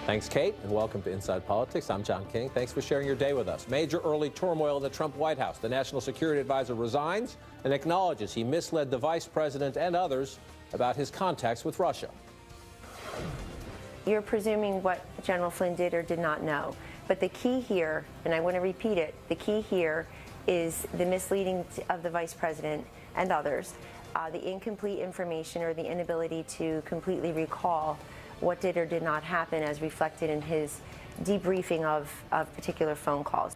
Thanks, Kate, and welcome to Inside Politics. I'm John King. Thanks for sharing your day with us. Major early turmoil in the Trump White House. The National Security Advisor resigns and acknowledges he misled the vice president and others about his contacts with Russia. You're presuming what General Flynn did or did not know. But the key here, and I want to repeat it, the key here is the misleading of the vice president and others, the incomplete information or the inability to completely recall what did or did not happen as reflected in his debriefing of particular phone calls.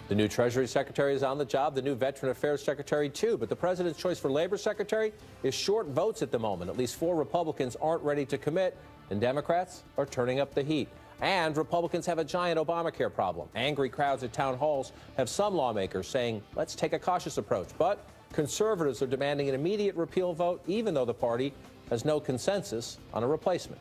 The new Treasury Secretary is on the job, the new Veteran Affairs Secretary too, but the president's choice for Labor Secretary is short votes at the moment. At least 4 Republicans aren't ready to commit, and Democrats are turning up the heat. And Republicans have a giant Obamacare problem. Angry crowds at town halls have some lawmakers saying, let's take a cautious approach. But conservatives are demanding an immediate repeal vote, even though the party has no consensus on a replacement.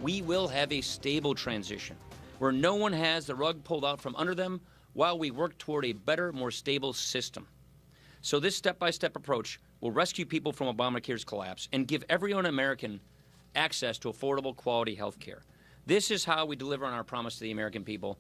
We will have a stable transition where no one has the rug pulled out from under them while we work toward a better, more stable system. So this step-by-step approach will rescue people from Obamacare's collapse and give every American access to affordable, quality health care. This is how we deliver on our promise to the American people.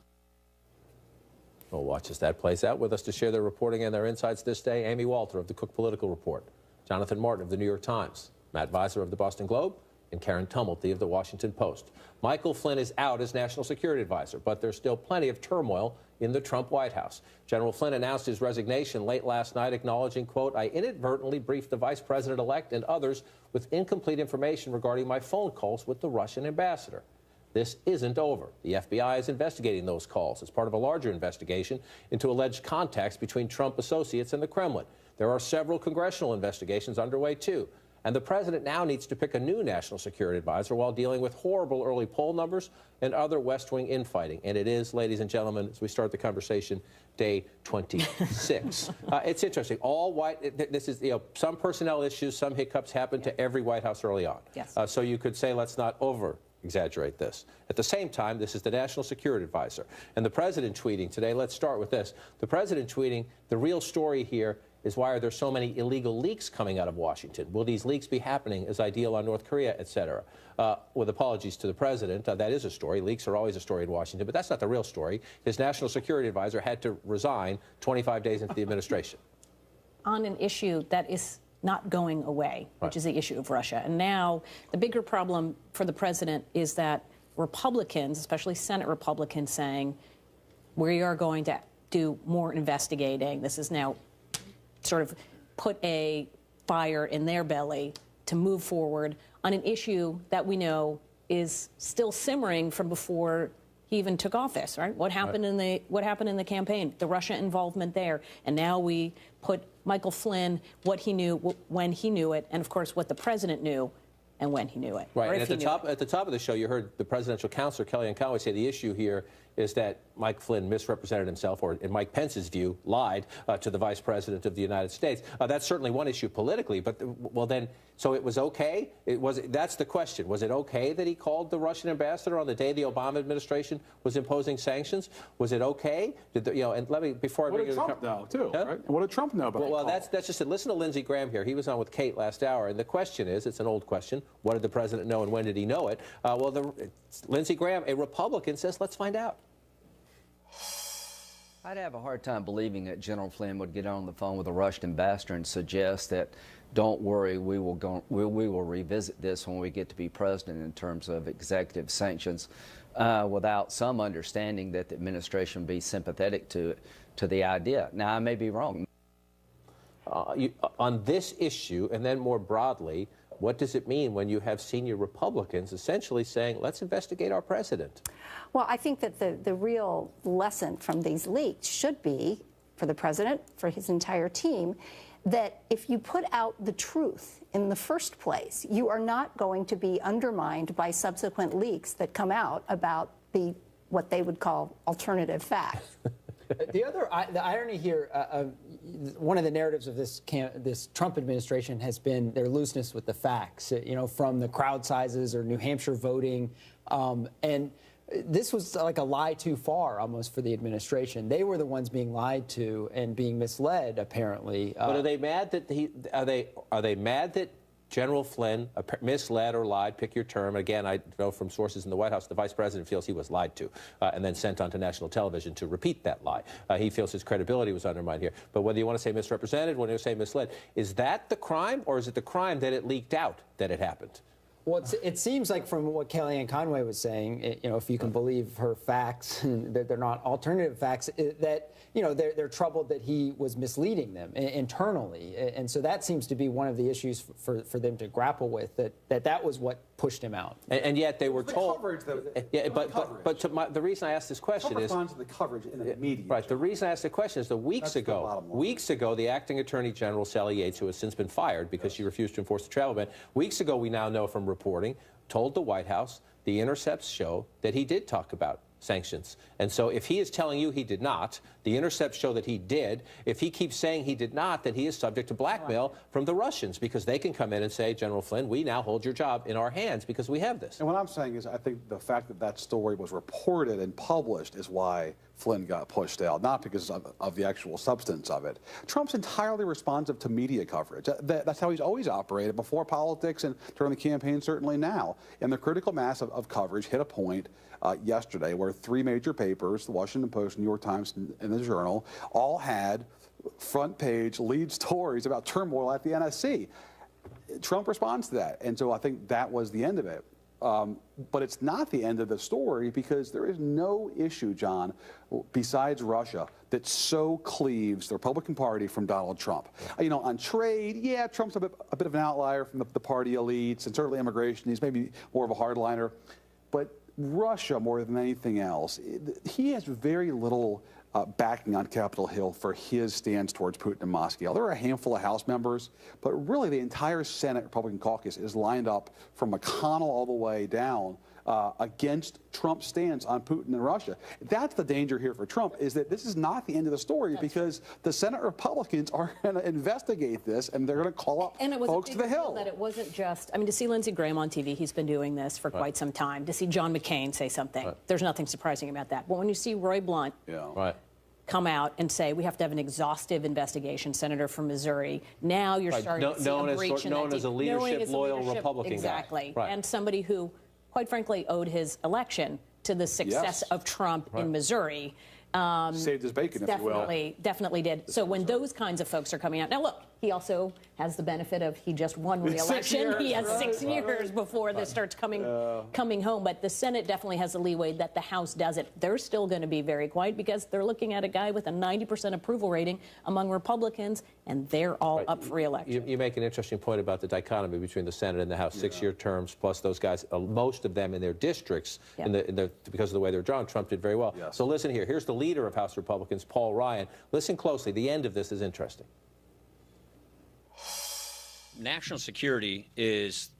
We'll watch as that plays out. With us to share their reporting and their insights this day, Amy Walter of the Cook Political Report, Jonathan Martin of the New York Times, Matt Visor of the Boston Globe, and Karen Tumulty of the Washington Post. Michael Flynn is out as National Security Advisor, but there's still plenty of turmoil in the Trump White House. General Flynn announced his resignation late last night, acknowledging, quote, I inadvertently briefed the vice president-elect and others with incomplete information regarding my phone calls with the Russian ambassador. This isn't over. The FBI is investigating those calls as part of a larger investigation into alleged contacts between Trump associates and the Kremlin. There are several congressional investigations underway, too. And the president now needs to pick a new national security advisor while dealing with horrible early poll numbers and other West Wing infighting. And it is, ladies and gentlemen, as we start the conversation, day 26. It's interesting. All white, this is, some personnel issues, some hiccups happen to every White House early on. Yes. So you could say, let's not over-exaggerate this. At the same time, this is the National Security Advisor. And the president tweeting today, let's start with this. The president tweeting, the real story here is why are there so many illegal leaks coming out of Washington? Will these leaks be happening as I deal on North Korea, et cetera? With apologies to the president, that is a story. Leaks are always a story in Washington, but that's not the real story. His national security advisor had to resign 25 days into the administration. On an issue that is not going away, which is the issue of Russia. And now the bigger problem for the president is that Republicans, especially Senate Republicans, saying we are going to do more investigating. This is now sort of put a fire in their belly to move forward on an issue that we know is still simmering from before he even took office, right? What happened in the campaign, the Russia involvement there, and now we put Michael Flynn, what he knew, when he knew it, and of course what the president knew and when he knew it. Right, and at the top of the show, you heard the presidential counselor, Kellyanne Conway, say the issue here is that Mike Flynn misrepresented himself, or in Mike Pence's view, lied to the vice president of the United States. That's certainly one issue politically, but, well then, so it was okay? That's the question. Was it okay that he called the Russian ambassador on the day the Obama administration was imposing sanctions? Was it okay? And let me, before I bring you to Trump know, too, right? What did Trump know about it? Well, that's just it. Listen to Lindsey Graham here. He was on with Kate last hour, and the question is, it's an old question, what did the president know and when did he know it? Lindsey Graham, a Republican, says, let's find out. I'd have a hard time believing that General Flynn would get on the phone with a Russian ambassador and suggest that, don't worry, we will revisit this when we get to be president in terms of executive sanctions, without some understanding that the administration would be sympathetic to the idea. Now, I may be wrong. On this issue, and then more broadly, what does it mean when you have senior Republicans essentially saying, let's investigate our president? Well, I think that the real lesson from these leaks should be, for the president, for his entire team, that if you put out the truth in the first place, you are not going to be undermined by subsequent leaks that come out about what they would call alternative facts. The irony here, one of the narratives of this Trump administration has been their looseness with the facts, from the crowd sizes or New Hampshire voting. And this was like a lie too far almost for the administration. They were the ones being lied to and being misled, apparently. But are they mad that are they mad that General Flynn misled or lied, pick your term. Again, I know from sources in the White House, the vice president feels he was lied to and then sent onto national television to repeat that lie. He feels his credibility was undermined here. But whether you want to say misrepresented, whether you say misled, is that the crime, or is it the crime that it leaked out that it happened? Well, it seems like from what Kellyanne Conway was saying, if you can believe her facts, that they're not alternative facts, that they're troubled that he was misleading them internally, and so that seems to be one of the issues for them to grapple with. That was what pushed him out. And yet they were told. Coverage, though. Yeah, but the reason I asked this question Trump is responds to the coverage in the media. Right. The reason I asked the question is that weeks ago, the acting Attorney General Sally Yates, who has since been fired because she refused to enforce the travel ban, weeks ago we now know from reporting, told the White House the intercepts show that he did talk about sanctions. And so if he is telling you he did not, the intercepts show that he did. If he keeps saying he did not, then he is subject to blackmail from the Russians, because they can come in and say, General Flynn, we now hold your job in our hands because we have this. And what I'm saying is, I think the fact that that story was reported and published is why Flynn got pushed out, not because of the actual substance of it. Trump's entirely responsive to media coverage. That's how he's always operated, before politics and during the campaign, certainly now. And the critical mass of coverage hit a point yesterday where three major papers, the Washington Post, New York Times, and the Journal, all had front page lead stories about turmoil at the NSC. Trump responds to that, and so I think that was the end of it. But it's not the end of the story, because there is no issue, John, besides Russia, that so cleaves the Republican Party from Donald Trump. On trade, yeah, Trump's a bit of an outlier from the party elites, and certainly immigration, he's maybe more of a hardliner. But Russia, more than anything else, he has very little backing on Capitol Hill for his stance towards Putin and Moscow. There are a handful of House members, but really the entire Senate Republican caucus is lined up from McConnell all the way down against Trump's stance on Putin and Russia. That's the danger here for Trump, is that this is not the end of the story, because the Senate Republicans are going to investigate this, and they're going to call up folks to the Hill. That it wasn't just, to see Lindsey Graham on TV, he's been doing this for quite some time. To see John McCain say something, there's nothing surprising about that. But when you see Roy Blunt come out and say, we have to have an exhaustive investigation, senator from Missouri, now you're starting to see a breach in that known as a loyal Republican exactly. guy. And somebody who, quite frankly, owed his election to the success of Trump in Missouri. Saved his bacon, if you will. Definitely did. So when those kinds of folks are coming out, now look, he also has the benefit of he just won re-election. He has 6 years before this starts coming home. But the Senate definitely has the leeway that the House doesn't. They're still going to be very quiet, because they're looking at a guy with a 90% approval rating among Republicans, and they're all up for re-election. You make an interesting point about the dichotomy between the Senate and the House, 6-year terms, plus those guys, most of them in their districts, because of the way they're drawn. Trump did very well. So listen here. Here's the leader of House Republicans, Paul Ryan. Listen closely. The end of this is interesting. National security is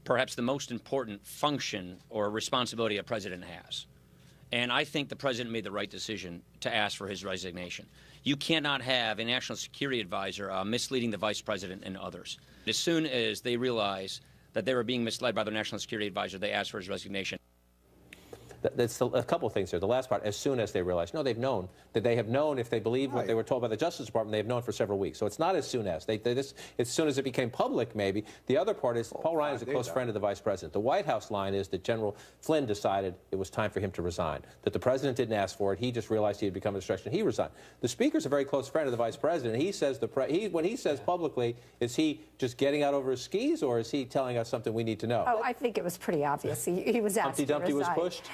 perhaps the most important function or responsibility a president has. And I think the president made the right decision to ask for his resignation. You cannot have a national security advisor misleading the vice president and others. As soon as they realize that they were being misled by their national security advisor, they asked for his resignation. That's a couple of things here. The last part, as soon as they realize, no, they've known. That they have known, if they believe what they were told by the Justice Department, they have known for several weeks. So it's not as soon as. As soon as it became public, maybe. The other part is, Paul Ryan is a close friend of the vice president. The White House line is that General Flynn decided it was time for him to resign, that the president didn't ask for it. He just realized he had become a distraction. He resigned. The speaker's a very close friend of the vice president. He says, when he says publicly, is he just getting out over his skis, or is he telling us something we need to know? Oh, I think it was pretty obvious. He was asked Humpty Dumpty to resign. was pushed?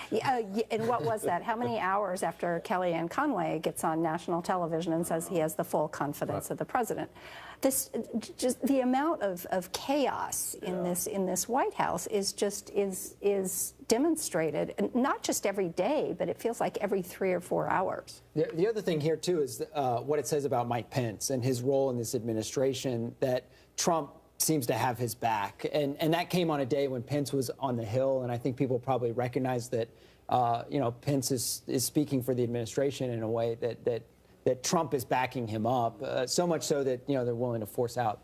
And what was that? How many hours after Kellyanne Conway gets on national television and says he has the full confidence of the president? Just the amount of chaos in this White House is demonstrated, and not just every day, but it feels like every 3 or 4 hours. The other thing here too is what it says about Mike Pence and his role in this administration, that Trump seems to have his back, and that came on a day when Pence was on the Hill, and I think people probably recognize that Pence is speaking for the administration in a way that Trump is backing him up, so much so that they're willing to force out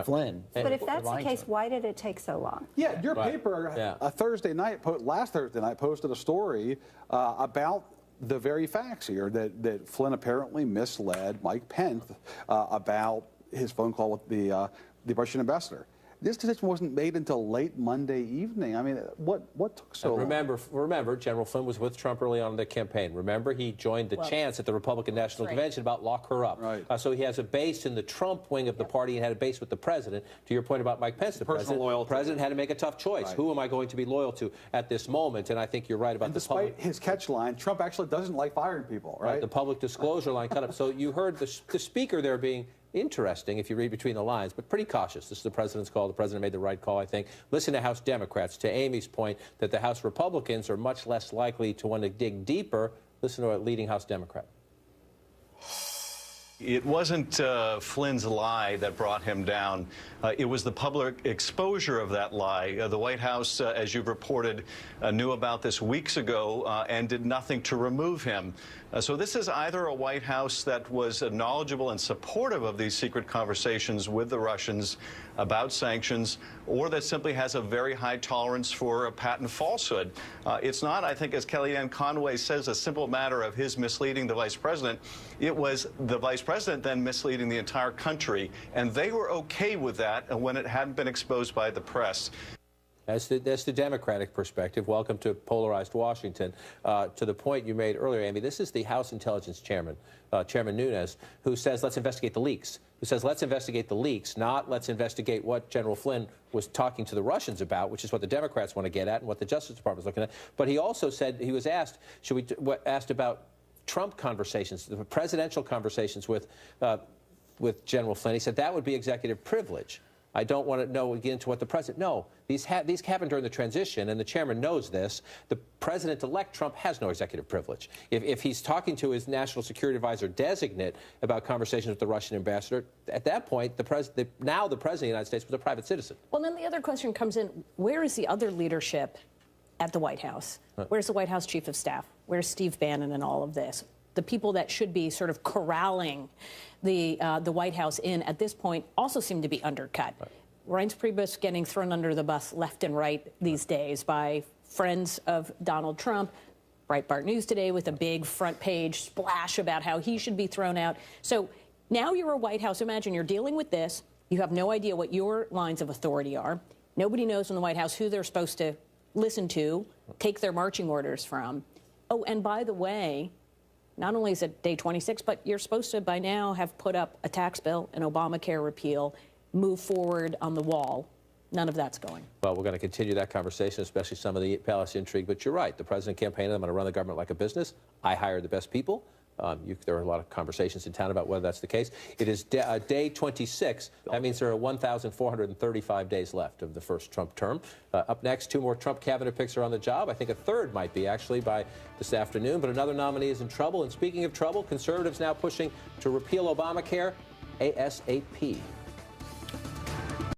Flynn. But if that's the case, why did it take so long? Yeah, your paper last Thursday night posted a story about the very facts here, that Flynn apparently misled Mike Pence about his phone call with the Russian ambassador. This decision wasn't made until late Monday evening. I mean, what took so long? Remember, General Flynn was with Trump early on in the campaign. Remember, he joined the chants at the Republican National Convention about lock her up. Right. So he has a base in the Trump wing of the party and had a base with the president. To your point about Mike Pence, the president had to make a tough choice. Right. Who am I going to be loyal to at this moment? And I think you're right about the public. Despite his catch line, Trump actually doesn't like firing people, right? The public disclosure line cut up. So you heard the speaker there being interesting, if you read between the lines, but pretty cautious. This is the president's call. The president made the right call, I think. Listen to House Democrats. To Amy's point that the House Republicans are much less likely to want to dig deeper, listen to a leading House Democrat. It wasn't Flynn's lie that brought him down. It was the public exposure of that lie. The White House, as you've reported, knew about this weeks ago and did nothing to remove him. So this is either a White House that was knowledgeable and supportive of these secret conversations with the Russians about sanctions, or that simply has a very high tolerance for a patent falsehood. It's not, I think, as Kellyanne Conway says, a simple matter of his misleading the vice president. It was the vice president then misleading the entire country, and they were okay with that when it hadn't been exposed by the press. That's the Democratic perspective. Welcome to polarized Washington. To the point you made earlier, Amy, this is the House Intelligence Chairman, Chairman Nunes, who says, let's investigate the leaks. Who says, let's investigate the leaks, not let's investigate what General Flynn was talking to the Russians about, which is what the Democrats want to get at and what the Justice Department is looking at. But he also said, he was asked, asked about Trump conversations, the presidential conversations with General Flynn. He said that would be executive privilege. I don't want to get into what the president. No, these happened during the transition, and the chairman knows this. The president-elect Trump has no executive privilege. If he's talking to his national security advisor designate about conversations with the Russian ambassador, at that point, now the president of the United States was a private citizen. Well, then the other question comes in: where is the other leadership at the White House? Where's the White House chief of staff? Where's Steve Bannon in all of this? The people that should be sort of corralling the White House in at this point also seem to be undercut. Reince Priebus getting thrown under the bus left and right these days by friends of Donald Trump. Breitbart News today with a big front page splash about how he should be thrown out. So now you're a White House. Imagine you're dealing with this. You have no idea what your lines of authority are. Nobody knows in the White House who they're supposed to listen to, take their marching orders from. Oh, and by the way, not only is it day 26, but you're supposed to by now have put up a tax bill, an Obamacare repeal, move forward on the wall. None of that's going. Well, we're going to continue that conversation, especially some of the palace intrigue. But you're right. The president campaigned, I'm going to run the government like a business. I hired the best people. There are a lot of conversations in town about whether that's the case. It is day 26. That means there are 1,435 days left of the first Trump term. Up next, 2 more Trump cabinet picks are on the job. I think a third might be, actually, by this afternoon. But another nominee is in trouble. And speaking of trouble, conservatives now pushing to repeal Obamacare ASAP.